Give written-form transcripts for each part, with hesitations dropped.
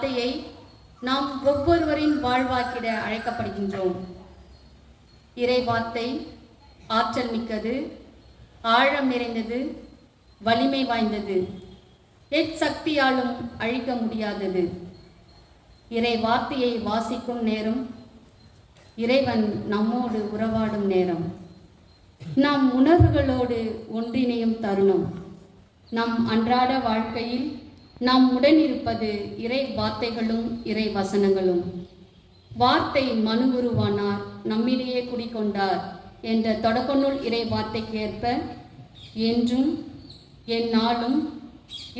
வார்த்தையை நாம் ஒவ்வொருவரின் வாழ்வாக்கிட அழைக்கப்படுகின்றோம். இறை வார்த்தை ஆற்றல் மிக்கது, ஆழம் நிறைந்தது, வலிமை வாய்ந்தது, எச்சக்தியாலும் அழிக்க முடியாதது. இறை வார்த்தையை வாசிக்கும் நேரம் இறைவன் நம்மோடு உறவாடும் நேரம், நம் உணர்வுகளோடு ஒன்றிணையும் தருணம். நம் அன்றாட வாழ்க்கையில் நாம் உடனிருப்பது இறை வார்த்தைகளும் இறை வசனங்களும். வார்த்தை மனு உருவானார், நம்மிலேயே குடிக்கொண்டார் என்ற தொடக்க நூல் இறை வார்த்தைக்கு ஏற்ப என்றும் எந்நாளும்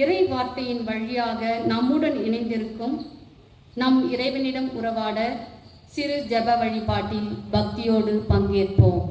இறை வார்த்தையின் வழியாக நம்முடன் இணைந்திருக்கும் நம் இறைவனிடம் உறவாட சிறு ஜெப வழிபாட்டில் பக்தியோடு பங்கேற்போம்.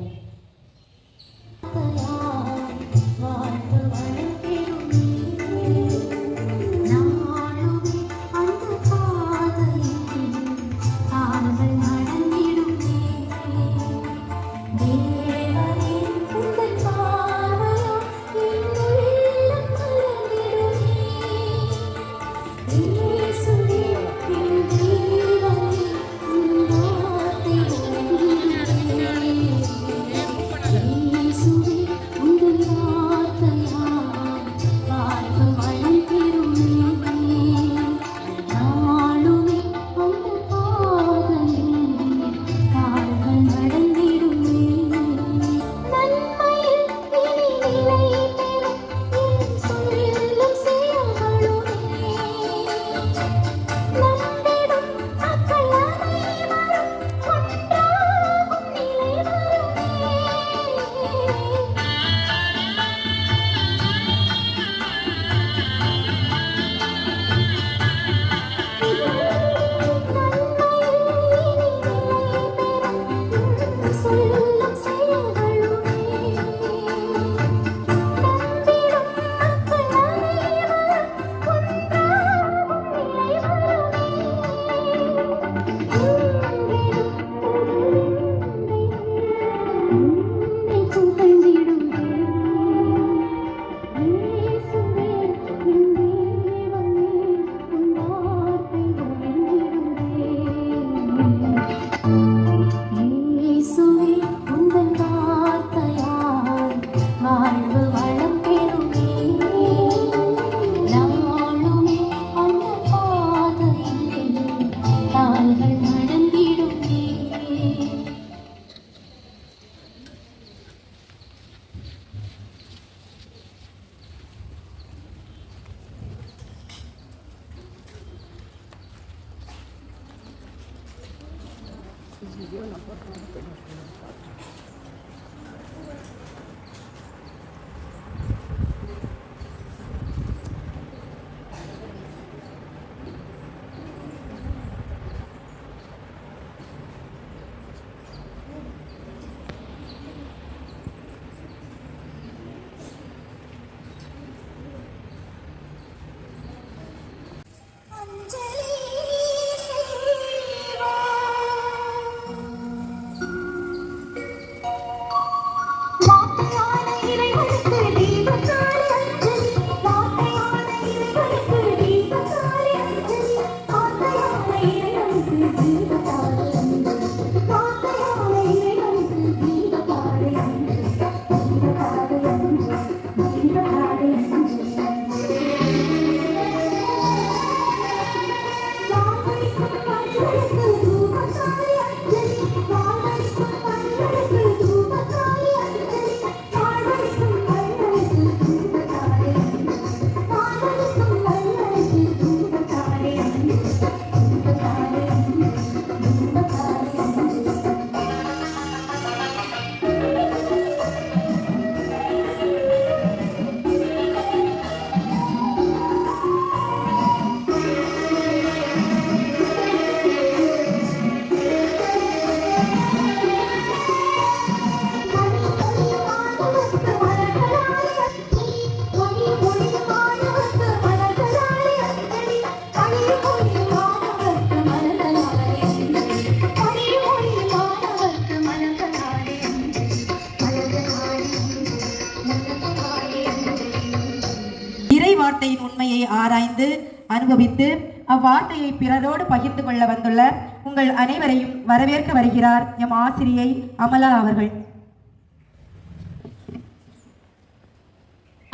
வார்த்தையின் உண்மையை ஆராய்ந்து அனுபவித்து அவ்வார்த்தையை பிறரோடு பகிர்ந்து கொள்ள வந்துள்ள உங்கள் அனைவரையும் வரவேற்க வருகிறார் எம் ஆசிரியை அமலா அவர்கள்.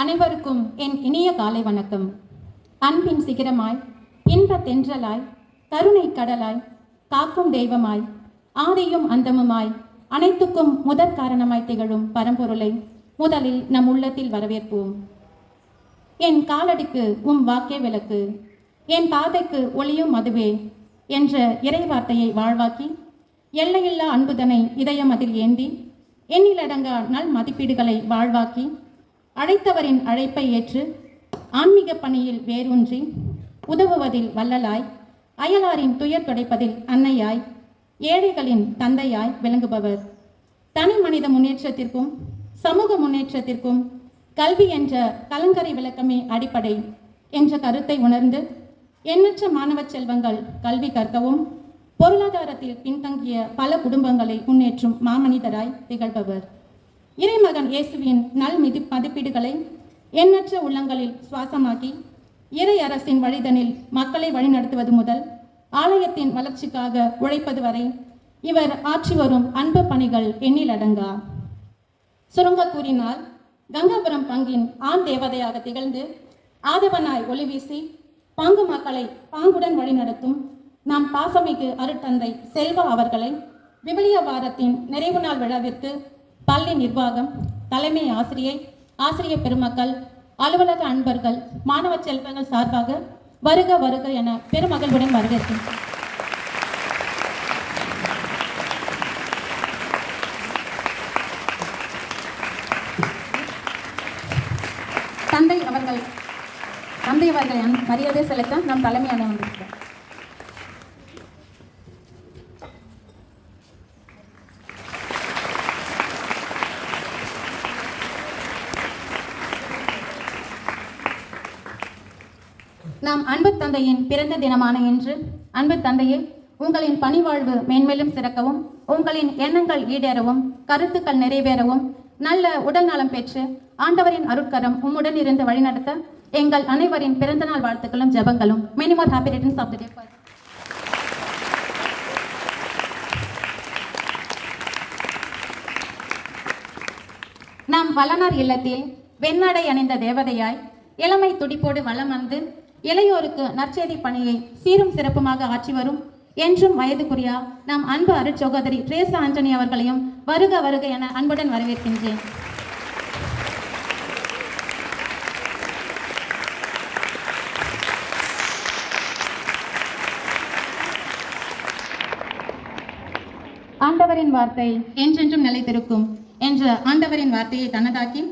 அனைவருக்கும் என் இனிய காலை வணக்கம். அன்பின் சிகரமாய், இன்ப தென்றலாய், கருணை கடலாய், காக்கும் தெய்வமாய், ஆதியும் அந்தமுமாய், அனைத்துக்கும் முதற் காரணமாய் திகழும் பரம்பொருளை முதலில் நம் உள்ளத்தில் வரவேற்போம். என் காலடிக்கு வாக்கே விளக்கு, என் பாதைக்கு ஒளியும் அதுவே என்ற இறைவார்த்தையை வாழ்வாக்கி, எல்லையில்லா அன்புதனை இதயம் அதில் ஏந்தி, எண்ணிலடங்கா நல் மதிப்பீடுகளை வாழ்வாக்கி, அழைத்தவரின் அழைப்பை ஏற்று ஆன்மீக பணியில் வேரூன்றி உதவுவதில் வள்ளலாய், அயலாரின் துயர் துடைப்பதில் அன்னையாய், ஏழைகளின் தந்தையாய் விளங்குபவர். தனி மனித முன்னேற்றத்திற்கும் சமூக முன்னேற்றத்திற்கும் கல்வி என்ற கலங்கரை விளக்கமே அடிப்படை என்ற கருத்தை உணர்ந்து எண்ணற்ற மாணவ செல்வங்கள் கல்வி கற்கவும் பொருளாதாரத்தில் பின்தங்கிய பல குடும்பங்களை முன்னேற்றும் மாமனிதராய் திகழ்பவர். இறைமகன் இயேசுவின் நல் மதிப்பீடுகளை எண்ணற்ற உள்ளங்களில் சுவாசமாக்கி இறை அரசின் வழிதனில் மக்களை வழிநடத்துவது முதல் ஆலயத்தின் வளர்ச்சிக்காக உழைப்பது வரை இவர் ஆற்றி வரும் அன்பு பணிகள் எண்ணிலடங்கா. சுருங்க கூறினால், கங்காபுரம் பங்கின் ஆண் தேவதையாக திகழ்ந்து ஆதவனாய் ஒளி வீசி பாங்கு மக்களை பாங்குடன் வழிநடத்தும் நாம் பாசமிகு அருட்தந்தை செல்வா அவர்களை விவிலிய வாரத்தின் நிறைவு நாள் விழாவிற்கு பள்ளி நிர்வாகம், தலைமை ஆசிரியை, ஆசிரிய பெருமக்கள், அலுவலக அன்பர்கள், மாணவ செல்வங்கள் சார்பாக வருக வருக என பெருமகிழ்வுடன் வரவேற்கிறேன். தந்தை அவர்கள் மரியாதை செலுத்த நம் தலைமையான வந்திருக்கிறார். நாம் அன்பு தந்தையின் பிறந்த தினமான இன்று அன்பு தந்தையே, உங்களின் பணிவாழ்வு மேன்மேலும் சிறக்கவும், உங்களின் எண்ணங்கள் ஈடேறவும், கருத்துக்கள் நிறைவேறவும், நல்ல உடல் நலம் பெற்று ஆண்டவரின் அருட்கரம் உம்முடன் இருந்து வழிநடத்த எங்கள் அனைவரின் பிறந்தநாள் வாழ்த்துக்களும் ஜெபங்களும். Many more happy returns of the day. நாம் வளனார் இல்லத்தில் வெண்ணடை அணிந்த தேவதையாய் இளமை துடிப்போடு வலம் வந்து இளையோருக்கு நற்செய்தி பணியை சீரும் சிறப்புமாக ஆற்றி வரும் என்றும் வயதுக்குரியா நாம் அன்பு அருட்சகோதரி ட்ரேசா ஆண்டனி அவர்களையும் வருக வருக என அன்புடன் வரவேற்கின்றேன். ஆண்டவரின் வார்த்தை என்றென்றும் நிலைத்திருக்கும் என்ற ஆண்டவரின் வார்த்தையை தனதாக்கி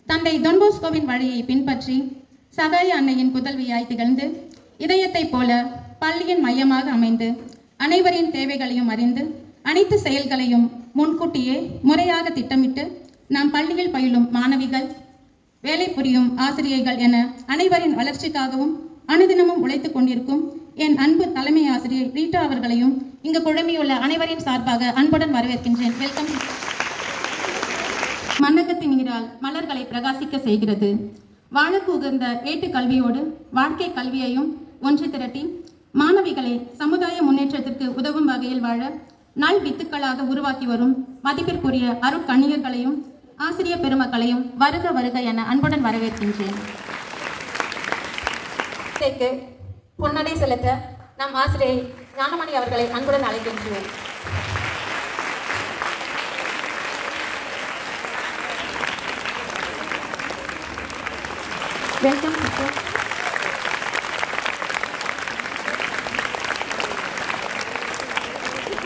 தந்தை தொன்போஸ்கோவின் வழியை பின்பற்றி சகாய அன்னையின் புதல்வியாய் திகழ்ந்து இதயத்தைப் போல பள்ளியின் மையமாக அமைந்து அனைவரின் தேவைகளையும் அறிந்து அனைத்து செயல்களையும் முன்கூட்டியே முறையாக திட்டமிட்டு நாம் பள்ளியில் பயிலும் மாணவிகள், வேலை புரியும் ஆசிரியர்கள் என அனைவரின் வளர்ச்சிக்காகவும் அனுதினமும் உழைத்துக் கொண்டிருக்கும் என் அன்பு தலைமை ஆசிரியர் ரீட்டா அவர்களையும் இங்கு குழம்பியுள்ள அனைவரின் சார்பாக அன்புடன் வரவேற்கின்றேன். வெல்கம். மன்னகத்தின் நீரால் மலர்களை பிரகாசிக்க செய்கிறது. வாழக்கு உகந்த ஏட்டு கல்வியோடு வாழ்க்கை கல்வியையும் ஒன்று திரட்டி மாணவிகளை சமுதாய முன்னேற்றத்திற்கு உதவும் வகையில் வாழ நல் வித்துக்களாக உருவாக்கி வரும் மதிப்பிற்குரிய அருட்கண்ணியர்களையும் ஆசிரிய பெருமக்களையும் வருக வருக என அன்புடன் வரவேற்கின்றேன். பொன்னடை செலுத்த நம் ஆசிரியை ஞானமணி அவர்களை அன்புடன் அழைக்கின்றோம். வெல்கம்.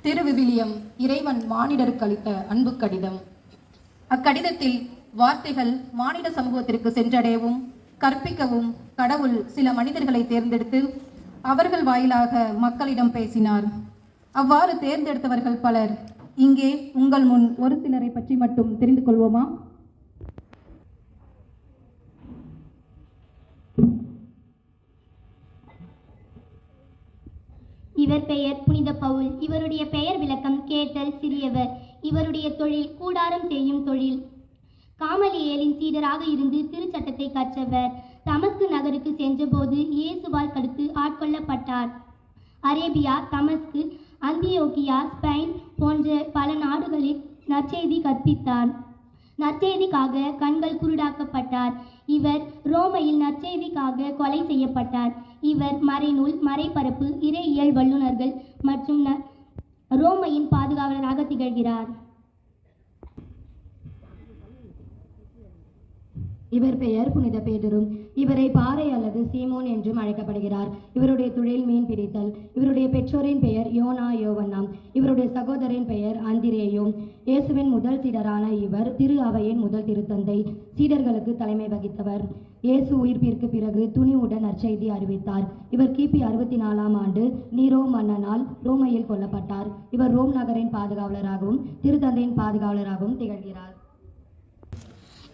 திருவிவிலியம் இறைவன் மானிடருக்கு அளித்த அன்பு கடிதம். அக்கடிதத்தில் வார்த்தைகள் மானிட சமூகத்திற்கு சென்றடையவும் கற்பிக்கவும் கடவுள் சில மனிதர்களை தேர்ந்தெடுத்து அவர்கள் வாயிலாக மக்களிடம் பேசினார். அவ்வாறு தேர்ந்தெடுத்தவர்கள் பலர். இங்கே உங்கள் முன் ஒரு சிலரை பற்றி மட்டும் தெரிந்து கொள்வோமா? இவர் பெயர் புனித பவுல். இவருடைய பெயர் விளக்கம் கேட்டல் சிறியவர். இவருடைய தொழில் கூடாரம் செய்யும் தொழில். காமலியேலின் சீடராக இருந்து திருச்சட்டத்தை கற்றவர். தமஸ்கு நகருக்கு சென்றபோது இயேசுவால் தடுத்து ஆட்கொள்ளப்பட்டார். அரேபியா, தமஸ்கு, அந்தியோக்கியா, ஸ்பெயின் போன்ற பல நாடுகளில் நற்செய்தி கற்பித்தார். நற்செய்திக்காக கண்கள் குருடாக்கப்பட்டார். இவர் ரோமையில் நற்செய்திக்காக கொலை செய்யப்பட்டார். இவர் மறைநூல், மறைபரப்பு, இறையியல் வல்லுநர்கள் மற்றும் ரோமையின் பாதுகாவலராக திகழ்கிறார். இவர் பெயர் புனித பேதுரு. இவரை பாறை அல்லது சீமோன் என்றும் அழைக்கப்படுகிறார். இவருடைய தொழில் மீன் பிடித்தல். இவருடைய பெற்றோரின் பெயர் யோனா, யோவன்னா. இவருடைய சகோதரின் பெயர் அந்திரேயு. இயேசுவின் முதல் சீடரான இவர் திரு அவையின் முதல் திருத்தந்தை, சீடர்களுக்கு தலைமை வகித்தவர். இயேசு உயிர்ப்பிற்கு பிறகு துணிவுடன் நற்செய்தி அறிவித்தார். இவர் கிபி 64ஆம் ஆண்டு நீரோ மன்னனால் ரோமையில் கொல்லப்பட்டார். இவர் ரோம் நகரின் பாதுகாவலராகவும் திருத்தந்தையின் பாதுகாவலராகவும் திகழ்கிறார்.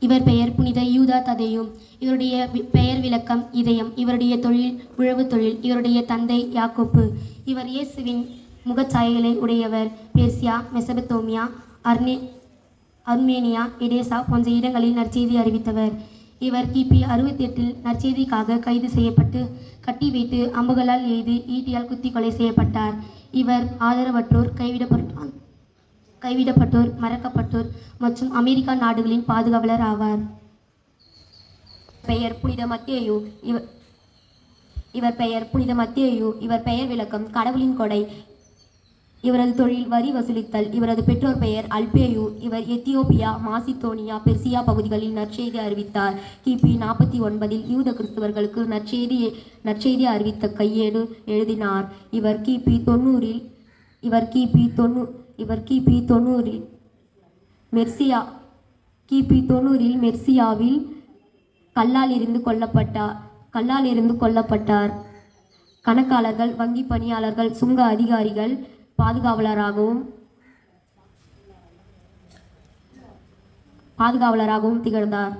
இவர் பெயர் புனித யூதா ததேயு. இவருடைய பெயர் விளக்கம் இதயம். இவருடைய தொழில் உழவு தொழில். இவருடைய தந்தை யாக்கோப்பு. இவர் இயேசுவின் முகச்சாயலை உடையவர். பெர்சியா, மெசபத்தோமியா, அர்மேனியா, எடேசா போன்ற இடங்களில் நற்செய்தி அறிவித்தவர். இவர் கிபி 68இல் நற்செய்திக்காக கைது செய்யப்பட்டு கட்டி வைத்து அம்புகளால் எய்து ஈட்டியால் குத்தி கொலை செய்யப்பட்டார். இவர் ஆதரவற்றோர், கைவிடப்பட்டோர், மறக்கப்பட்டோர் மற்றும் அமெரிக்கா நாடுகளின் பாதுகாவலர் ஆவார். பெயர் புனித மத்தேயு. இவர் பெயர் புனித மத்தேயு. இவர் பெயர் விளக்கம் கடவுளின் கொடை. இவரது தொழில் வரி வசூலித்தல். இவரது பெற்றோர் பெயர் அல்பேயு. இவர் எத்தியோப்பியா, மாசிதோனியா, பெர்சியா பகுதிகளில் நற்செய்தி அறிவித்தார். கிபி 49இல் யூத கிறிஸ்தவர்களுக்கு நற்செய்தி அறிவித்த கையேடு எழுதினார். இவர் கிபி 90இல் மெர்சியாவில் கல்லால் இருந்து கொல்லப்பட்டார். கணக்காளர்கள், வங்கி பணியாளர்கள், சுங்க அதிகாரிகள் பாதுகாவலராகவும் திகழ்ந்தார்.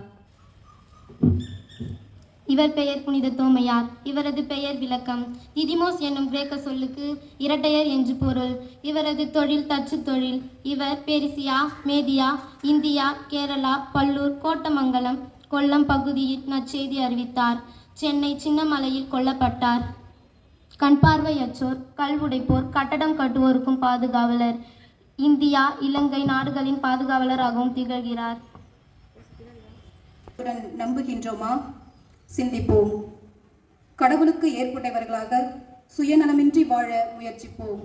இவர் பெயர் புனித தோமையார். இவரது பெயர் விளக்கம் திதிமோஸ் என்னும் கிரேக்க சொல்லுக்கு இரட்டையர் என்று பொருள். இவரது தொழில் தச்சு தொழில். இவர் Persia, Media, India, Kerala, Pallur, Kottamangalam, Kollam பகுதியில் நற்செய்தி அறிவித்தார். சென்னை சின்னமலையில் கொல்லப்பட்டார். கண்பார்வையற்றோர், கல்வுடைப்போர், கட்டடம் கட்டுவோருக்கும் பாதுகாவலர். இந்தியா, இலங்கை நாடுகளின் பாதுகாவலராகவும் திகழ்கிறார். நம்புகின்றோமா? சிந்திப்போம். கடவுளுக்கு ஏற்புடையவர்களாக சுயநலமின்றி வாழ முயற்சிப்போம்.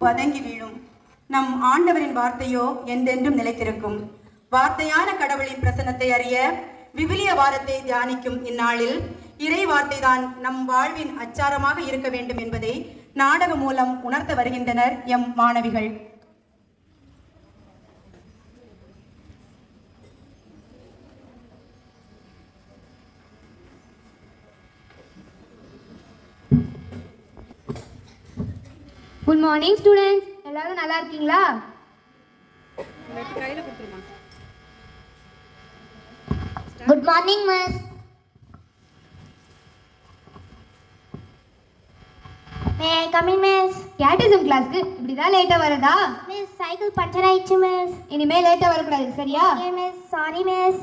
வதங்கி வீழும் நம் ஆண்டவரின் வார்த்தையோ என்றென்றும் நிலைத்திருக்கும். வார்த்தையான கடவுளின் பிரசன்னத்தை அறிய விவிலிய வாரத்தை தியானிக்கும் இந்நாளில் இறை வார்த்தை தான் நம் வாழ்வின் அச்சாரமாக இருக்க வேண்டும் என்பதை நாடகம் மூலம் உணர்த்த வருகின்றனர் எம் மாணவிகள். குட் மார்னிங் ஸ்டூடெண்ட்ஸ், எல்லாரும் நல்லா இருக்கீங்களா? Good morning miss. May I come in miss? Catechism கிளாஸ்க்கு இப்படிதான் லேட்டா வரதா? மிஸ், சைக்கிள் பஞ்சர் ஆயிடுச்சு மிஸ். இனிமே லேட்டா வரக்கூடாது, சரியா? Okay miss. Sorry miss.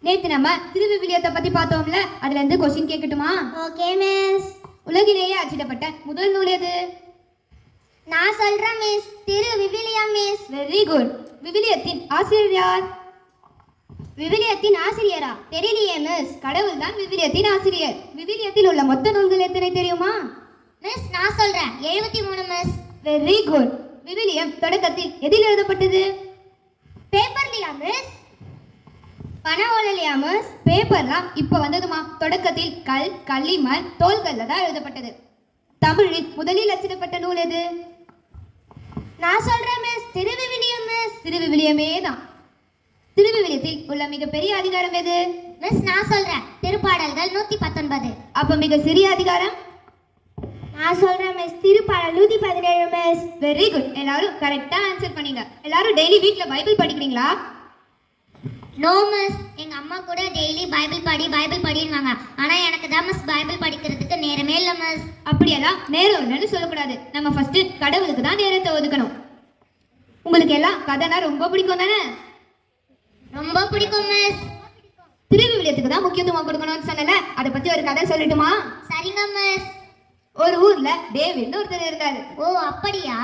நேத்து நம்ம திருவிவிலியத்தை பத்தி பார்த்தோம்ல, அதுல இருந்து क्वेश्चन கேட்கட்டுமா? Okay miss. உலகிலேயே அச்சிடப்பட்ட முதல் நூல் எது? நான் சொல்றேன் மிஸ், திருவிவிலியம் மிஸ். Very good. விவிலியத்தின் ஆசிரியர் யார்? விவிலியத்தின் ஆசிரியரா? தெரியலையே மிஸ். கடவுள் தான் விவிலியத்தின் ஆசிரியர். விவிலியத்தில் உள்ள மொத்த நூல்கள் எத்தனை தெரியுமா? மிஸ், நான் சொல்றேன், 73 மிஸ். Very good. விவிலியம் தொடக்கத்தில் எதில் எழுதப்பட்டது? பேப்பர்லையா மிஸ்? பண ஓலையா மிஸ்? பேப்பர்லாம் இப்ப வந்ததுமா. தொடக்கத்தில் கல், களிமண், தோள்கள்ல தான் எழுதப்பட்டது. தமிழில் முதலில் அச்சிடப்பட்ட நூல் எது? நான் சொல்றேன் மிஸ், திருவிவிலியம் மிஸ். திருவிவிலியமே தான். திருவிவிலியத்தில் உள்ள மிகப்பெரிய அதிகாரம் எது? மிஸ், நான் சொல்றேன், திருப்பாடல்கள் 119. அப்ப மிக சிறிய அதிகாரம்? நான் சொல்றேன் மிஸ், திருப்பாடல் 117 மிஸ். Very good. எல்லாரும் கரெக்டா ஆன்சர் பண்ணீங்க. எல்லாரும் டெய்லி வீட்ல பைபிள் படிக்கிறீங்களா? நோ மிஸ், எங்க அம்மா கூட டெய்லி பைபிள் படின்னுவாங்க. ஆனா எனக்கு தான் மிஸ் பைபிள் படிக்கிறதுக்கு நேரமே இல்ல மிஸ். அப்படியெல்லாம் நேரம் இல்லைன்னு சொல்லக்கூடாது. நம்ம ஃபர்ஸ்ட் கடவுளுக்கு தான் நேரத்தை ஒதுக்கணும். உங்களுக்கு எல்லாம் கதைனா ரொம்ப பிடிக்கும் தானே? ரொம்ப பிடிக்கும் மிஸ். திருவிவிலியத்துக்கு தான் முக்கியத்துவம் கொடுக்கணும்னு சொன்னல, அதை பத்தி ஒரு கதை சொல்லட்டுமா? சரிங்க மிஸ். ஒரு ஊர்ல டேவிட்னு ஒருத்தர் இருக்காரு. ஓ அப்படியா?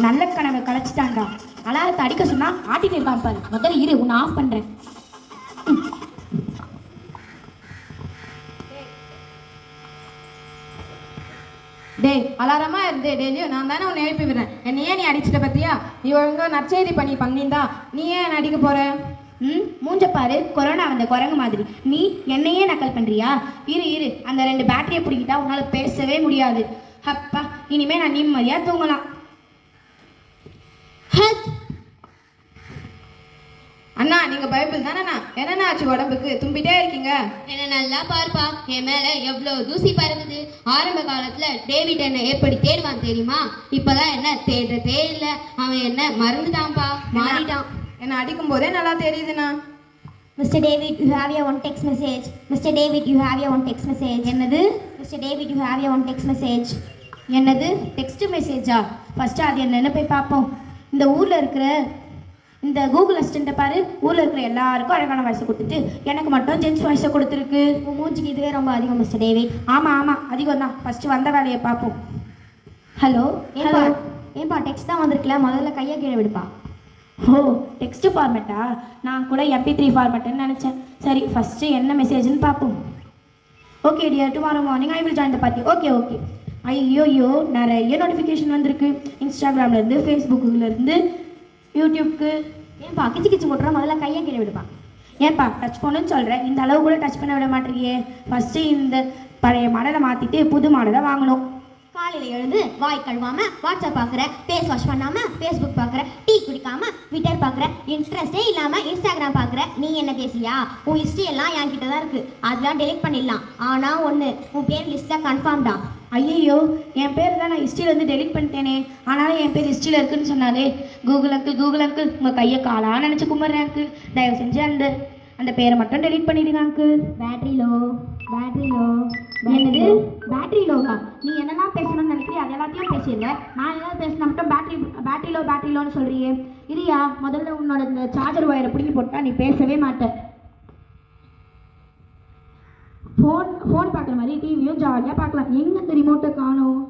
நல்ல கனவை கலைச்சிட்டான்டா. அலாரத்தை அடிக்க சொன்னா ஆட்டிட்டு இருக்கான் பாரு. முதல்ல இரு, உன்னை ஆஃப் பண்றேன். டேய், அலாரமா இருந்து டெய்லியும் நான் தானே உன்னை எழுப்பி விடுறேன். என்னையே நீ அடிச்சிட்ட பத்தியா? நீ ஒழுங்கா நற்செய்தி பண்ணி பண்ணியிருந்தா நீ ஏன் அடிக்க போற? மூஞ்ச பாரு, கொரோனா வந்த குரங்கு மாதிரி. நீ என்னையே நக்கல் பண்றியா? இரு, அந்த 2 பேட்டரியை பிடிக்கிட்டா உன்னால பேசவே முடியாது. அப்பா, இனிமே நான் நிம்மதியா தூங்கலாம். அண்ணா, நீங்க பைபிள் தானே? என்னண்ணா ஆச்சு உடம்புக்கு? தும்பிட்டே இருக்கீங்க. என்ன நல்லா பார்ப்பா, என் மேல எவ்வளவு தூசி பறக்குது. ஆரம்ப காலத்துல டேவிட் என்ன எப்படி தேடுவான் தெரியுமா? இப்பதான் என்ன தேடுறதே இல்ல. அவன் என்ன மறந்துட்டான்ப்பா, மாறிட்டான். என்ன அடிக்கும் போதே நல்லா தெரியுதுண்ணா. Mr. David, you have your own text message. Mr. David, you have your own text message. என்னது? Mr. David, you have your own text message. என்னது? டெக்ஸ்ட் மெசேஜா? ஃபர்ஸ்ட் அது என்னன்னு போய் பார்ப்போம். இந்த ஊர்ல இருக்கிற இந்த கூகுள் அசிஸ்டண்ட்டை பாரு. ஊர்ல இருக்கிற எல்லாருக்கும் அழகான வாய்ஸை கொடுத்துட்டு எனக்கு மட்டும் ஜென்ஸ் வாய்ஸை கொடுத்துருக்கு. உன் மூஞ்சிக்கு இதுவே ரொம்ப அதிகம் மிஸ்டர் டேவிட். ஆமா அதிகம் தான். ஃபர்ஸ்ட் வந்த வேலையை பார்ப்போம். ஹலோ. ஏன்பா டெக்ஸ்ட் தான் வந்திருக்கல, முதல்ல கையை கீழே விடுப்பா. ஓ, டெக்ஸ்ட் ஃபார்மேட்டா? நான் கூட MP3 ஃபார்மேட்டுன்னு நினச்சேன். சரி, ஃபஸ்ட்டு என்ன மெசேஜ்னு பார்ப்போம். Okay dear, tomorrow morning I will join the party. Okay. ஐயோ, நிறைய நோட்டிஃபிகேஷன் வந்திருக்கு. இன்ஸ்டாகிராம்லேருந்து, ஃபேஸ்புக்கிலேருந்து, யூடியூப்க்கு. ஏன்பா கிச்சு போட்டுறா, முதல்ல கையை கீழே விடுப்பா. ஏன்பா டச் பண்ணுன்னு சொல்கிறேன், இந்த அளவு கூட டச் பண்ண விட மாட்டேறியே. ஃபஸ்ட்டு இந்த பழைய மாடலை மாற்றிட்டு புது மாடலை வாங்கணும். காலையில் எழுந்து வாய் கழுவாம வாட்ஸ்அப் பார்க்குற, ஃபேஸ் வாஷ் பண்ணாம ஃபேஸ்புக் பார்க்குற, டீ குடிக்காம ட்விட்டர் பார்க்குற, இன்ட்ரெஸ்டே இல்லாமல் இன்ஸ்டாகிராம் பார்க்குற. நீ என்ன பேசியா? உன் ஹிஸ்ட்ரி எல்லாம் என்கிட்ட தான் இருக்குது, அதெல்லாம் டெலிட் பண்ணிடலாம். ஆனால் ஒன்று, உன் பேர் லிஸ்ட்டில் கன்ஃபார்ம்டா. ஐயோ, என் பேர் தான் நான் ஹிஸ்ட்ரியிலேருந்து டெலிட் பண்ணிட்டேனே. ஆனாலும் என் பேர் ஹிஸ்ட்ரியில் இருக்குன்னு சொன்னாலே. கூகுள் அங்கிள் உங்கள் கையை காலாக நினச்சி கும்பிட்றேன் அங்கிள். தயவு செஞ்சு அந்த பேரை மட்டும் டெலிட் பண்ணிடுங்க அங்கிள். Battery low. என்னது பேட்டரி லோவா? நீ என்னெல்லாம் பேசணும்னு நினைக்கிறீ அது எல்லாத்தையும் பேசிடுங்க. நான் ஏதாவது பேசினா மட்டும் பேட்டரி லோன்னு சொல்கிறியே. இல்லையா, முதல்ல உன்னோட இந்த சார்ஜர் ஒயரை பிடிங்கி போட்டால் நீ பேசவே மாட்டேன். ஃபோன் பார்க்குற மாதிரி டிவியும் ஜாலியாக பார்க்கலாம். எங்கே இந்த ரிமோட்டை காணோம்?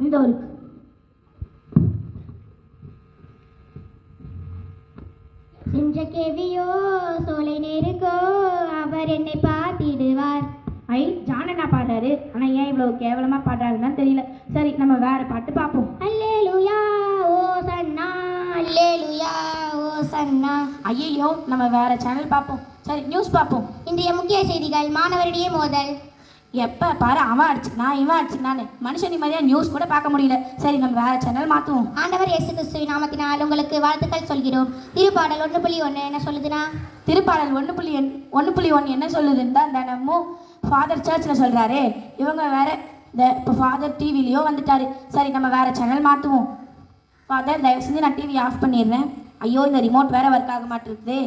இந்த ஒரு சென்ற கேவியோ சோலை நேருக்கோ அவர் என்னை பார்த்திடுவார். ஜானண்ணா பாடுறாரு. ஆனால் ஏன் இவ்வளோ கேவலமாக பாடுறாருன்னு தெரியல. சரி, நம்ம வேற பாட்டு பார்ப்போம். அல்லேலூயா ஓ சன்னா, அல்லேலூயா ஓ சன்னா. ஐயோ, நம்ம வேற சேனல் பார்ப்போம். சரி, நியூஸ் பார்ப்போம். இன்றைய முக்கிய செய்திகள். மாணவரிடையே மோதல். எப்போ பாரு அவன் அடிச்சுக்கினான் இவன் அடிச்சுக்கினான்னு மனுஷன் நிம்மதியாக நியூஸ் கூட பார்க்க முடியல. சரி, நம்ம வேற சேனல் மாற்றுவோம். ஆண்டவர் இயேசு கிறிஸ்துவின் நாமத்தினால் உங்களுக்கு வாழ்த்துக்கள் சொல்கிறோம். திருப்பாடல் 1:1 என்ன சொல்லுதுன்னா? திருப்பாடல் 1:1 என்ன சொல்லுதுன்னு தான் தினமும் ஃபாதர் சர்ச்சில் சொல்கிறாரு. இவங்க வேற இப்போ ஃபாதர் டிவிலையும் வந்துட்டாரு. சரி, நம்ம வேற சேனல் மாற்றுவோம். ஃபாதர், தயவு செஞ்சு நான் டிவி ஆஃப் பண்ணிடுறேன். ஐயோ, இந்த ரிமோட் வேற ஒர்க் ஆக மாட்டேங்குது.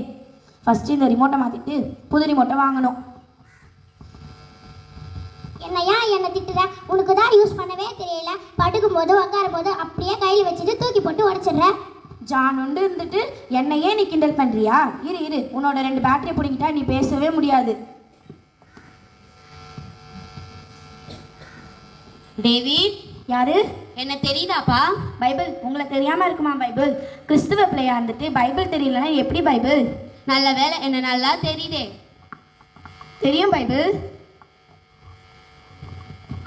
ஃபஸ்ட்டு இந்த ரிமோட்டை மாற்றிட்டு புது ரிமோட்டை வாங்கணும். என்னையா என்ன திட்டுற? உனக்கு தான் யூஸ் பண்ணவே தெரியல. படுக்கும் போது உட்காரும் போது அப்படியே கையில் வச்சுட்டு தூக்கி போட்டு உடச்சிடுற. ஜான் ஒன்று இருந்துட்டு என்னையே நீ கிண்டல் பண்ணுறியா? இரு, உன்னோட 2 பேட்டரியை பிடிங்கிட்டா நீ பேசவே முடியாது. டேவிட், யாரு? என்ன தெரியுதாப்பா? பைபிள். உங்களை தெரியாமல் இருக்குமா பைபிள்? கிறிஸ்துவ பிள்ளையா இருந்துட்டு பைபிள் தெரியலன்னா எப்படி பைபிள்? நல்ல வேலை, என்ன நல்லா தெரியுதே. தெரியும் பைபிள்.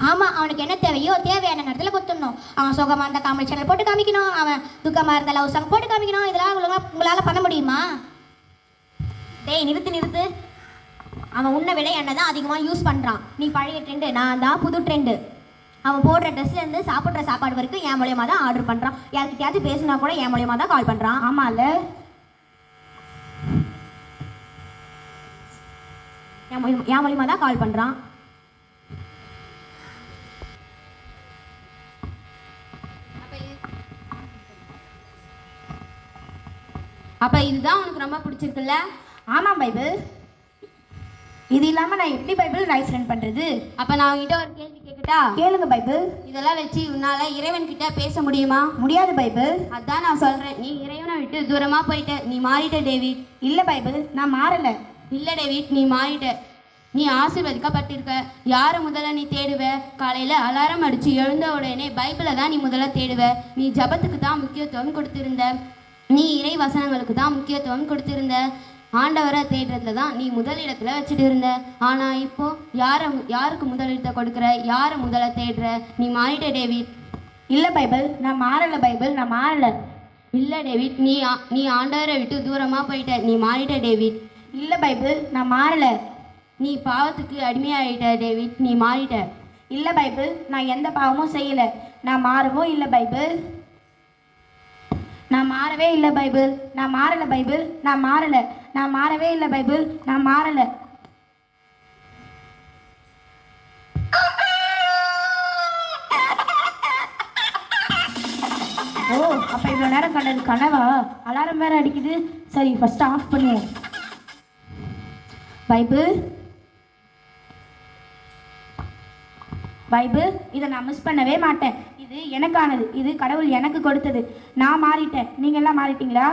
ஆமாம், அவனுக்கு என்ன தேவையோ தேவையான நேரத்தில் கொடுத்துடணும். அவன் சுகமாக இருந்த காமெடி சேனல் போட்டு காமிக்கணும், அவன் துக்கமாக இருந்த லவ் சாங் போட்டு காமிக்கணும். இதெல்லாம் உங்களால் பண்ண முடியுமா? டேய், நிறுத்து. அவன் உன்னை விட என்ன தான் அதிகமாக யூஸ் பண்ணுறான். நீ பழைய ட்ரெண்டு, நான் தான் புது ட்ரெண்டு. அவன் போடுற ட்ரெஸ்லேருந்து சாப்பிட்ற சாப்பாடு வரைக்கும் என் மூலியமாக தான் ஆர்டர் பண்ணுறான். யாருக்கிட்டையாச்சும் பேசினா கூட என் மூலியமாக தான் கால் பண்ணுறான். ஆமாம்ல, என் மூலியமாக தான் கால் பண்ணுறான். அப்போ இதுதான் உனக்கு ரொம்ப பிடிச்சிருக்குல்ல? ஆமாம் பைபிள். இது இல்லாமல் நான் எப்படி பைபிள் லைஃப் ரன் பண்ணுறது? அப்போ நான் உங்ககிட்ட ஒரு கேள்வி கேட்கட்டா? கேளுங்க பைபிள். இதெல்லாம் வச்சு உன்னால் இறைவன்கிட்ட பேச முடியுமா? முடியாது பைபிள். அதான் நான் சொல்கிறேன், நீ இறைவனை விட்டு தூரமாக போயிட்ட, நீ மாறிட்ட டேவிட். இல்லை பைபிள், நான் மாறலை. இல்லை டேவிட், நீ மாறிட்ட. நீ ஆசீர்வதிக்கப்பட்டிருக்க. யாரை முதல்ல நீ தேடுவ? காலையில் அலாரம் அடித்து எழுந்த உடனே பைபிளை தான் நீ முதல்ல தேடுவ. நீ ஜபத்துக்கு தான் முக்கியத்துவம் கொடுத்திருந்த. நீ இறை வசனங்களுக்கு தான் முக்கியத்துவம் கொடுத்திருந்த. ஆண்டவரை தேடுறதுல தான் நீ முதலிடத்தில் வச்சுட்டு இருந்த. ஆனால் இப்போ யாருக்கு முதலிடத்தை கொடுக்குற? யாரை முதல்ல தேடுற? நீ மாறிட்ட டேவிட். இல்லை பைபிள், நான் மாறலை பைபிள், நான் மாறலை. இல்லை டேவிட், நீ ஆண்டவரை விட்டு தூரமாக போயிட்ட. நீ மாறிட்ட டேவிட். இல்லை பைபிள், நான் மாறலை. நீ பாவத்துக்கு அடிமையாயிட்ட டேவிட். நீ மாறிட்ட. இல்லை பைபிள், நான் எந்த பாவமும் செய்யலை. நான் மாறவும் இல்லை பைபிள். நான் மாறவே இல்லை பைபிள். நான் மாறலை பைபிள், நான் மாறலை. நான் மாறவே இல்லை பைபிள், நான் மாறலை. ஓ, அப்போ இவ்வளோ நேரம் கண்டது கனவா? அலாரம் வேற அடிக்குது. சரி, ஃபர்ஸ்ட் ஆஃப் பண்ணுவோம். பைபிள், பைபிள், இதை நான் மிஸ் பண்ணவே மாட்டேன். இது எனக்கானது. இது கடவுள் எனக்கு கொடுத்தது. நான் மாறிட்டேன். நீங்கள் எல்லாம் மாறிட்டீங்களா?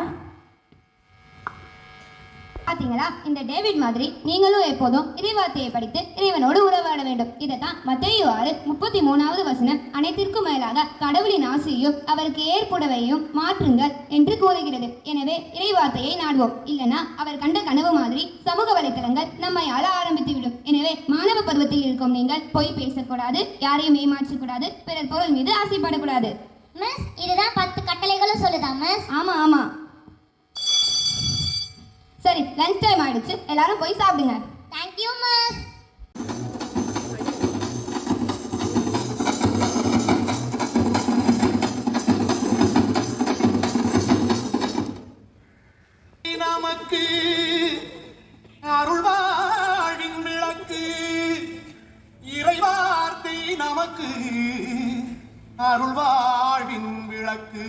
பார்த்தீங்களா? இந்த டேவிட் மாதிரி நீங்களும் எப்போதும் இறைவார்த்தையை படித்து இறைவனோடு உறவாட வேண்டும். இதைத்தான் மத்தேயு 6:33 அனைத்திற்கும் மேலாக கடவுளின் ஆசையையும் அவருக்கு ஏற்புடவையும் மாற்றுங்கள் என்று கூறுகிறது. எனவே இறைவார்த்தையை நாடுவோம். இல்லைனா அவர் கண்ட கனவு மாதிரி சமூக வலைத்தளங்கள் நம்மை ஆள ஆரம்பித்துவிடும். எனவே மாணவ பருவத்தில் இருக்கும் நீங்கள் பொய் பேசக்கூடாது, யாரையும் ஏமாற்றக்கூடாது, பிறர் பொருள் மீது ஆசைப்படக்கூடாது. மிஸ், இதுதான் 10 கட்டளைகளும் சொல்லுதா மிஸ்? ஆமாம் ஆமாம். சரி, லஞ்ச் டைம் ஆயிடுச்சு, எல்லாரும் போய் சாப்பிடுங்க. Thank you miss. நமக்கு அருள்வாழின் விளக்கு, இறைவார்த்தை நமக்கு அருள்வாழின் விளக்கு.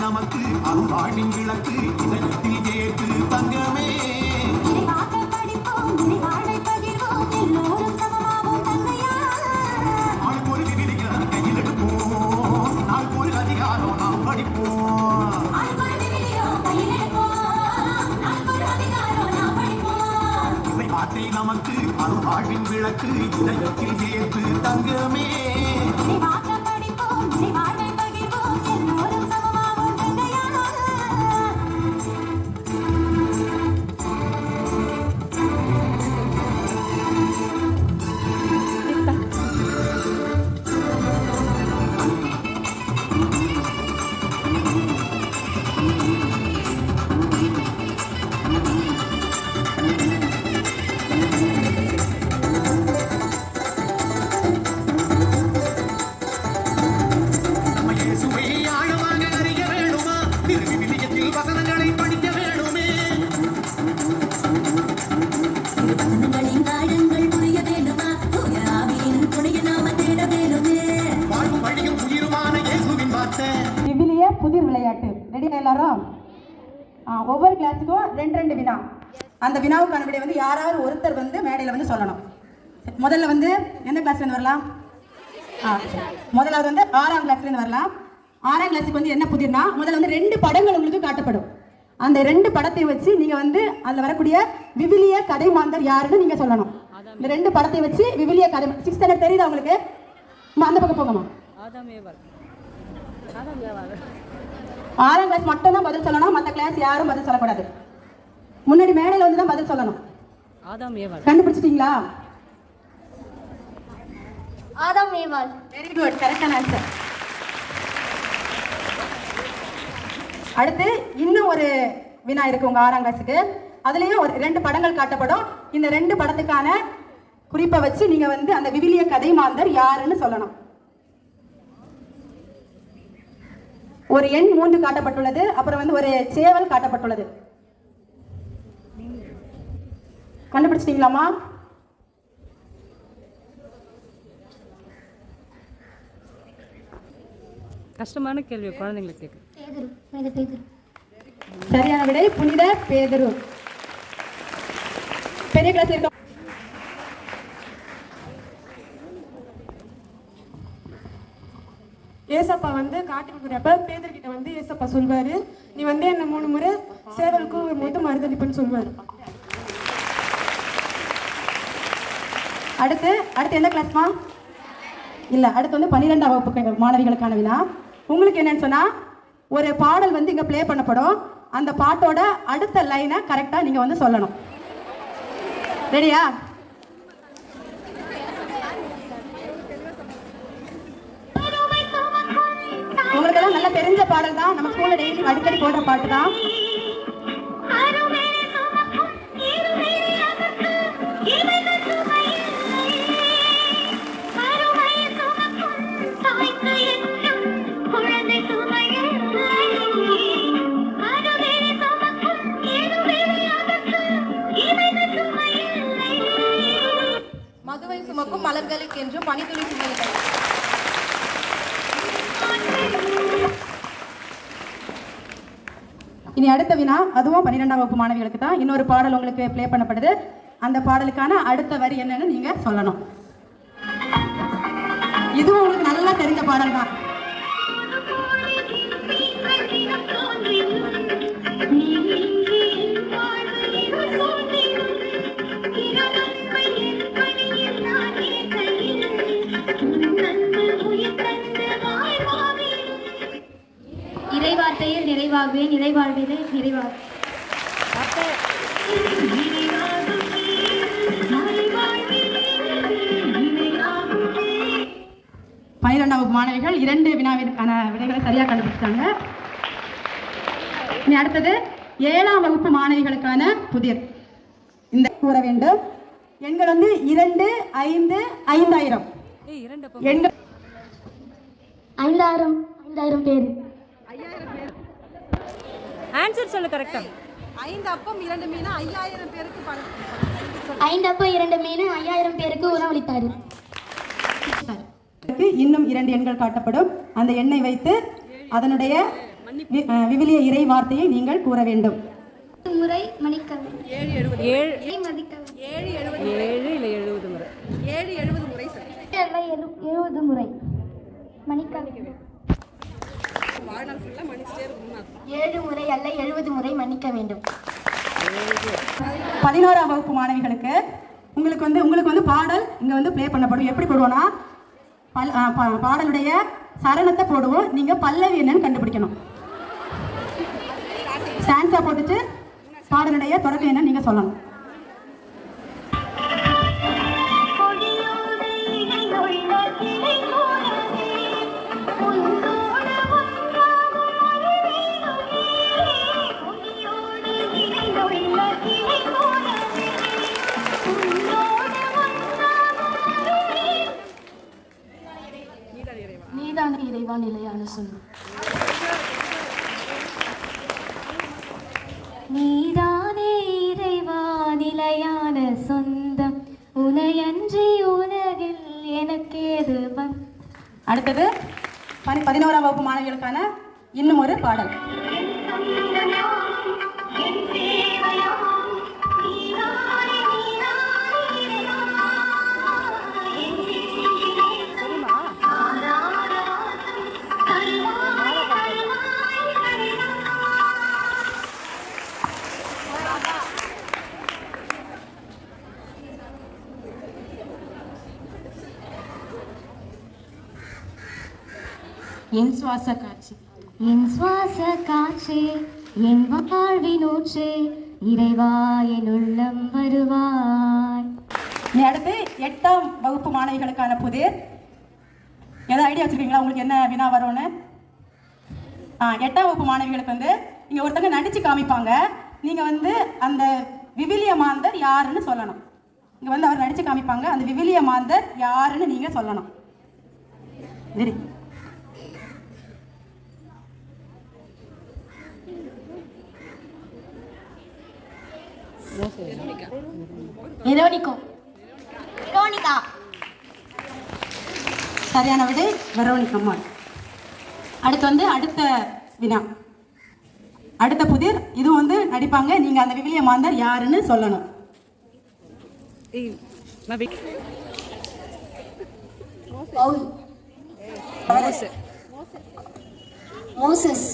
நமக்கு அருள்வாழின் விளக்கு, இதயத்தில் ஏற்று தங்கமே. நாளுக்கு ஒரு விதியை கையில் எடுப்போம், நாளுக்கு ஒரு அதிகாரம் நாம் படிப்போம். இவை வார்த்தை நமக்கு அருள்வாழின் விளக்கு, இதயத்தில் ஏற்று தங்கமே. விவிலிய புதிர் விளையாட்டு. ரெடியா எல்லாரும்? ஒவ்வொரு கிளாஸுக்கும் 2 வினா. அந்த வினாவுக்கான விடை வந்து யாராவது ஒருத்தர் வந்து மேடையில் வந்து சொல்லணும். முதல்ல வந்து எந்த கிளாஸ்லேருந்து வரலாம்? முதலாவது வந்து 6ஆம் கிளாஸ்லேருந்து வரலாம். 6ஆம் கிளாஸுக்கு வந்து என்ன புதிர்னா, முதல்ல வந்து 2 படங்கள் உங்களுக்கு காட்டப்படும். அந்த 2 படத்தை வச்சு நீங்கள் வந்து அதில் வரக்கூடிய விவிலிய கதை மாந்தர் யாருன்னு நீங்கள் சொல்லணும். இந்த 2 படத்தை வச்சு விவிலிய கதை 6th ஸ்டாண்டர்ட் தெரியுதா உங்களுக்கு? அந்த பக்கம் போகமா? 6ஆம் கிளாஸ் மட்டும் தான் பதில் சொல்லணும். மற்ற கிளாஸ் யாரும் பதில் சொல்லக்கூடாது. முன்னாடி மேடையில் வந்து தான் பதில் சொல்லணும். கண்டுபிடிச்சிட்டீங்களா? ஆதாம் ஏவாள். வெரி குட், கரெக்டான ஆன்சர். அடுத்து இன்னும் ஒரு வினா இருக்கு உங்க 6ஆம் கிளாஸுக்கு. அதுலயும் ஒரு 2 படங்கள் காட்டப்படும். இந்த 2 படத்துக்கான குறிப்பை வச்சு நீங்க வந்து அந்த விவிலிய கதை மாந்தர் யாருன்னு சொல்லணும். ஒரு எண் 3 காட்டப்பட்டுள்ளது, அப்புறம் வந்து ஒரு சேவல் காட்டப்பட்டுள்ளது. கண்டுபிடிச்சிட்டீங்களாமா? கஷ்டமான கேள்வி குழந்தைங்களுக்கு கேட்கு. சரியான விடை புனித பேதுரு. பெரிய கிளாஸ் இருக்க ஏசப்பா வந்து காட்டுக்கு போறப்ப பேதர்கிட்ட வந்து ஏசப்பா சொல்வாரு, நீ வந்து என்ன 3 முறை சேவலுக்கும் ஒரு முறை மறுதளிப்புன்னு சொல்வாரு. அடுத்து எந்த கிளாஸ்மா? இல்ல, அடுத்து வந்து 12ஆம் வகுப்பு மாணவிகளுக்கான வினா. உங்களுக்கு என்னன்னு சொன்னா, ஒரு பாடல் வந்து இங்க ப்ளே பண்ணப்படும். அந்த பாட்டோட அடுத்த லைனை கரெக்டா நீங்க வந்து சொல்லணும். ரெடியா? உங்களுக்கு எல்லாம் நல்லா தெரிஞ்ச பாடல் தான், நம்ம ஸ்கூல்ல டெய்லி அடிக்கடி போடுற பாட்டு தான். மதுவை சுமக்கும் மலர்களுக்கு என்றும் பனித்துளி சுமக்கும். இனி அடுத்த வினா, அதுவும் 12ஆம் வகுப்பு மாணவிகளுக்கு தான். இன்னொரு பாடல் உங்களுக்கு ப்ளே பண்ணப்படுது. அந்த பாடலுக்கான அடுத்த வரி என்னன்னு நீங்க சொல்லணும். இதுவும் உங்களுக்கு நல்லா தெரிஞ்ச பாடல் தான். இறைவார்த்தையில் நிறைவாகுவேன், நிறைவாழ்விலே நிறைவாக. 12ஆம் வகுப்பு மாணவிகள் 2 வினாவிற்கான விடைகளை சரியாக கண்டுபிடிச்சாங்க. இனி அடுத்தது 7ஆம் வகுப்பு மாணவிகளுக்கான புதிர். இந்த கூற வேண்டும். எண்கள் வந்து 2, 5, 5000. எண்கள் 5000 பேர். ஆன்சர் சொல்லு கரெக்டா. 5 அப்பம் 2 மீன் 5000 பேருக்கு 5 அப்பம் 2 மீன் 5000 பேருக்கு உணவளித்தார். இன்னும் 2 எண்கள் காட்டப்படும். அந்த எண்ணை வைத்து அதனுடைய விவிலிய இறை வார்த்தையை நீங்கள் கூற வேண்டும். முறை மன்னிக்க வேண்டும். 7 மதிக்க வேண்டும். 7 இல்லை 70 முறை. 70 முறை சார். 70 முறை மன்னிக்க வேண்டும். 7 முறை அல்ல 70 முறை மன்னிக்க வேண்டும். 11ஆம் வகுப்பு மாணவிகளுக்கு உங்களுக்கு வந்து பாடல் இங்க வந்து ப்ளே பண்ணப்படும். எப்படி போடுவோம்னா, பாடலுடைய சரணத்தை போடுவோம். நீங்க பல்லவி என்னன்னு கண்டுபிடிக்கணும். ஸ்டான்ஸா போட்டுட்டு பாடலுடைய தொடக்கம் என்ன நீங்க சொல்லணும். நீதான இறைவா நிலையான சொந்தம். நீதானே இறைவா நிலையான சொந்தம், உனையன்றி உலகில் எனக்கேது அடுத்தது 11ஆம் வகுப்பு மாணவிகளுக்கான இன்னும் ஒரு பாடல். என் சுவாச காட்சி. என் சுவாச காற்றே, என் வாழ்வின் ஊற்றே, இறைவா என் உள்ளம் வருவாய். நீ அடுத்து 8ஆம் வகுப்பு மாணவிகளுக்கான புதிர். ஏதாவது ஐடியா வச்சிருக்கீங்களா உங்களுக்கு என்ன வினா வரும்னு? 8ஆம் வகுப்பு மாணவிகளுக்கு வந்து இங்கே ஒருத்தங்க நடிச்சு காமிப்பாங்க. நீங்கள் வந்து அந்த விவிலிய மாந்தர் யாருன்னு சொல்லணும். இங்க வந்து அவர் நடிச்சு காமிப்பாங்க. அந்த விவிலிய மாந்தர் யாருன்னு நீங்க சொல்லணும். சரி, வெரோனிகா. சரியான விடை வெரோனிகா. அடுத்து வந்து அடுத்த வினா, அடுத்த புதிர். இது வந்து நடிப்பாங்க. நீங்க அந்த விவிலிய மாந்தர் யாருன்னு சொல்லணும். மோசஸ்.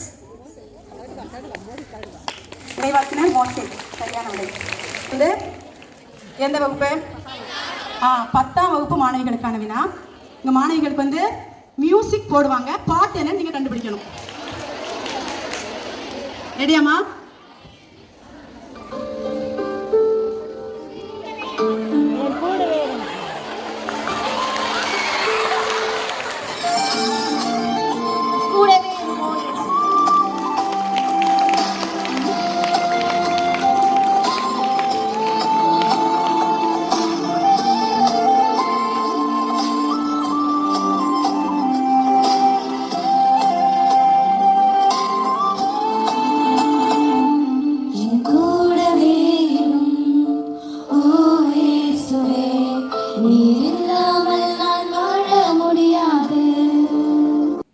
இறைவாக்கினர் மோசே. சரியான விடை. வந்து எந்த வகுப்பு? 10ஆம் வகுப்பு மாணவிகளுக்கான வினா. இங்க மாணவிகளுக்கு வந்து மியூசிக் போடுவாங்க. பாட்டு என்னன்னு நீங்க கண்டுபிடிக்கணும். ரெடியாமா?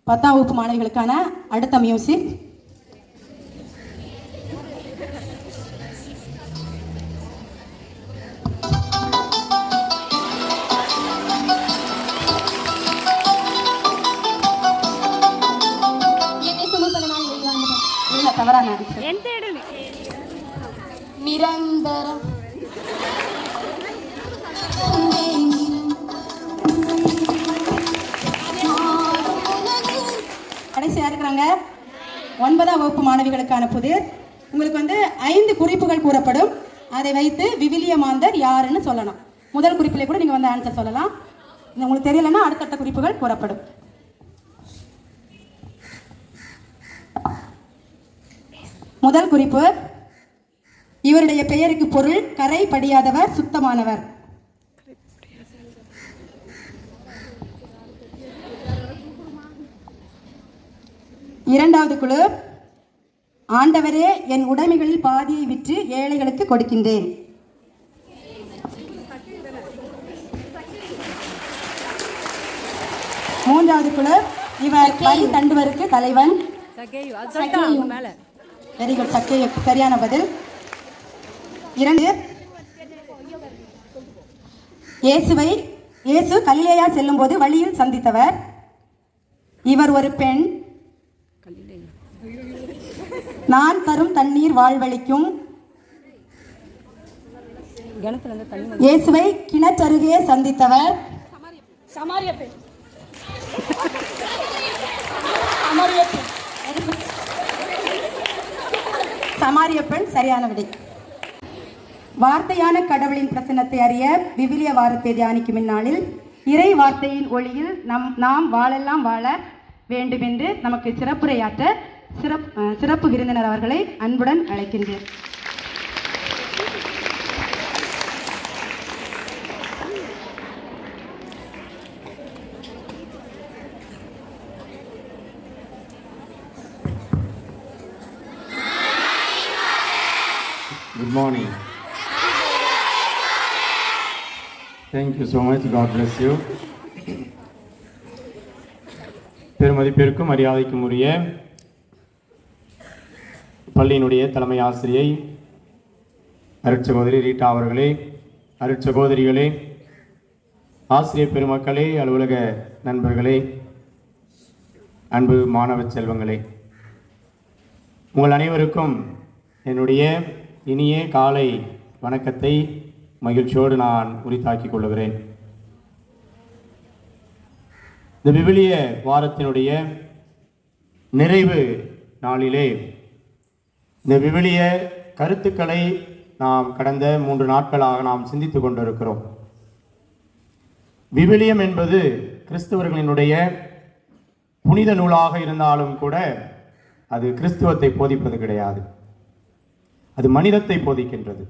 பத்தாம் வகுப்பு மாணவிகளுக்கான அடுத்த மியூசிக். தவறான நிரந்தரம். கடைசியா இருக்கிறாங்க 9ஆம் வகுப்பு மாணவிகளுக்கான புதிர். உங்களுக்கு வந்து 5 குறிப்புகள் கூறப்படும். அதை வைத்து விவிலிய மாந்தர் யாருன்னு சொல்லணும். முதல் குறிப்பிலே கூட நீங்க வந்து ஆன்சர் சொல்லலாம். உங்களுக்கு தெரியலன்னா அடுத்தடுத்த குறிப்புகள் கூறப்படும். முதல் குறிப்பு, இவருடைய பெயருக்கு பொருள் கரை படியாதவர், சுத்தமானவர். இரண்டாவது குழு, ஆண்டவரே என் உடைமைகளில் பாதியை விற்று ஏழைகளுக்கு கொடுக்கின்றேன். மூன்றாவது குழு, இவர் வரி தண்டுவருக்கு தலைவன். வெரி குட், சக்கேயு. சரியான பதில். 2, இயேசு கலிலேயா செல்லும் போது வழியில் சந்தித்தவர். இவர் ஒரு பெண். நான் தரும் தண்ணீர் வாழ்வளிக்கும். இயேசுவை கிணற்றருகே சந்தித்தவர். சமாரிய பெண். சரியான விடை. வார்த்தையான கடவுளின் பிரசன்னத்தை அறிய விவிலிய வாரத்தை தியானிக்கும் இந்நாளில் இறை வார்த்தையின் ஒளியில் நாம் வாழெல்லாம் வாழ வேண்டும் என்று நமக்கு சிறப்புரையாற்ற சிறப்பு விருந்தினர் அவர்களை அன்புடன் அழைக்கின்றேன். Good morning. Thank you so much. God bless you. பெருமதிப்பிற்கும் மரியாதைக்கும் உரிய பள்ளியினுடைய தலைமை ஆசிரியை அருட்சகோதரி ரீட்டா அவர்களே, அருட்சகோதரிகளே, ஆசிரியர் பெருமக்களே, அலுவலக நண்பர்களே, அன்பு மாணவ செல்வங்களே, உங்கள் அனைவருக்கும் என்னுடைய இனிய காலை வணக்கத்தை மகிழ்ச்சியோடு நான் உரித்தாக்கிக் கொள்கிறேன். இந்த விவிலிய வாரத்தினுடைய நிறைவு நாளிலே இந்த விவிலிய கருத்துக்களை நாம் கடந்த 3 நாட்களாக நாம் சிந்தித்து கொண்டிருக்கிறோம். விவிலியம் என்பது கிறிஸ்தவர்களினுடைய புனித நூலாக இருந்தாலும் கூட அது கிறிஸ்துவத்தை போதிப்பது கிடையாது. அது மனிதத்தை போதிக்கின்றது.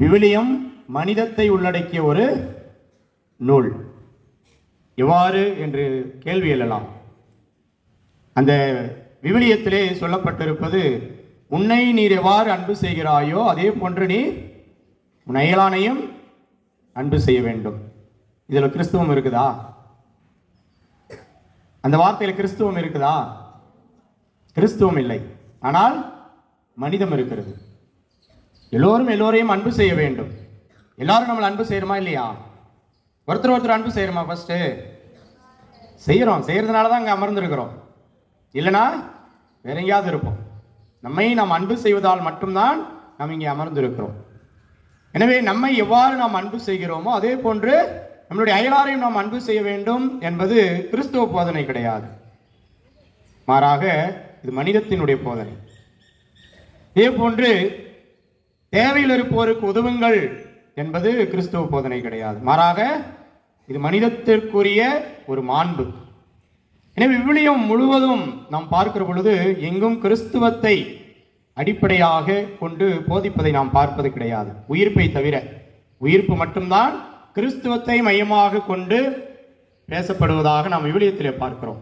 விவிலியம் மனிதத்தை உள்ளடக்கிய ஒரு நூல். எவ்வாறு என்று கேள்வி எழலாம். அந்த விவிலியத்திலே சொல்லப்பட்டிருப்பது, உன்னை நீர் எவ்வாறு அன்பு செய்கிறாயோ அதே போன்று நீ உன் அயலானையும் அன்பு செய்ய வேண்டும். இதில் கிறிஸ்துவம் இருக்குதா? அந்த வார்த்தையில் கிறிஸ்துவம் இருக்குதா? கிறிஸ்துவம் இல்லை, ஆனால் மனிதம் இருக்கிறது. எல்லோரும் எல்லோரையும் அன்பு செய்ய வேண்டும். எல்லாரும் நம்மளை அன்பு செய்யறோமா இல்லையா? ஒருத்தர் ஒருத்தர் அன்பு செய்யறோமா? ஃபர்ஸ்ட் செய்யறோம். செய்யறதுனால தான் அங்கே அமர்ந்திருக்கிறோம். இல்லைனா வேற எங்கேயாவது இருப்போம். நம்மை நாம் அன்பு செய்வதால் மட்டும்தான் நாம் இங்கே அமர்ந்திருக்கிறோம். எனவே நம்மை எவ்வாறு நாம் அன்பு செய்கிறோமோ அதே போன்று நம்மளுடைய அயலாரையும் நாம் அன்பு செய்ய வேண்டும் என்பது கிறிஸ்துவ போதனை கிடையாது. மாறாக இது மனிதத்தினுடைய போதனை. இதே போன்று தேவையில் இருப்போருக்கு உதவுங்கள் என்பது கிறிஸ்துவ போதனை கிடையாது. மாறாக இது மனிதத்திற்குரிய ஒரு மாண்பு. எனவே விவிலியம் முழுவதும் நாம் பார்க்கிற பொழுது எங்கும் கிறிஸ்துவத்தை அடிப்படையாக கொண்டு போதிப்பதை நாம் பார்ப்பது கிடையாது. உயிர்ப்பை தவிர, உயிர்ப்பு மட்டும்தான் கிறிஸ்துவத்தை மையமாக கொண்டு பேசப்படுவதாக நாம் விவிலியத்திலே பார்க்கிறோம்.